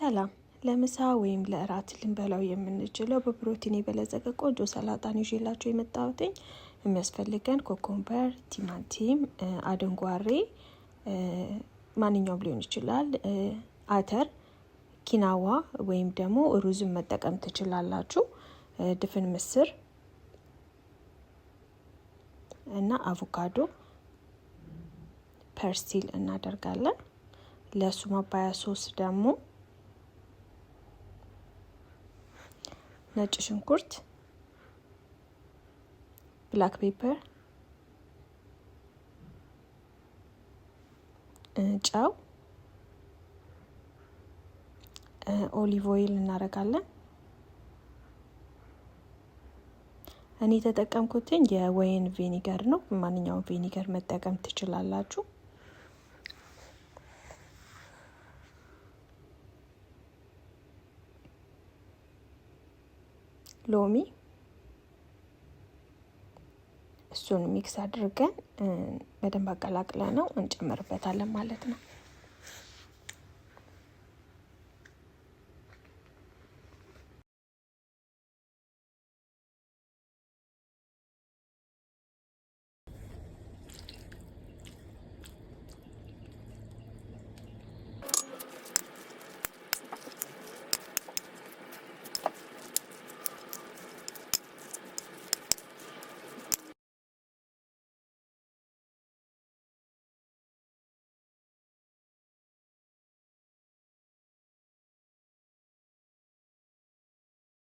ሰላም ለምሳ ወይም ለእራት ልንበላው የምንችለው በፕሮቲን የበለጸገ ቆንጆ ሰላጣን ይዤላችሁ የመጣሁትኝ። የሚያስፈልገን ኮኮምበር፣ ቲማቲም፣ አደንጓሬ ማንኛውም ሊሆን ይችላል፣ አተር፣ ኪናዋ ወይም ደግሞ ሩዝን መጠቀም ትችላላችሁ፣ ድፍን ምስር እና አቮካዶ፣ ፐርሲል እናደርጋለን። ለሱ ማባያ ሶስ ደግሞ ነጭ ሽንኩርት፣ ብላክ ፔፐር፣ ጨው፣ ኦሊቭ ኦይል እናደርጋለን። እኔ የተጠቀምኩትኝ የወይን ቪኒገር ነው። ማንኛውም ቪኒገር መጠቀም ትችላላችሁ። ሎሚ፣ እሱን ሚክስ አድርገን በደንብ አቀላቅለ ነው እንጨምርበታለን ማለት ነው።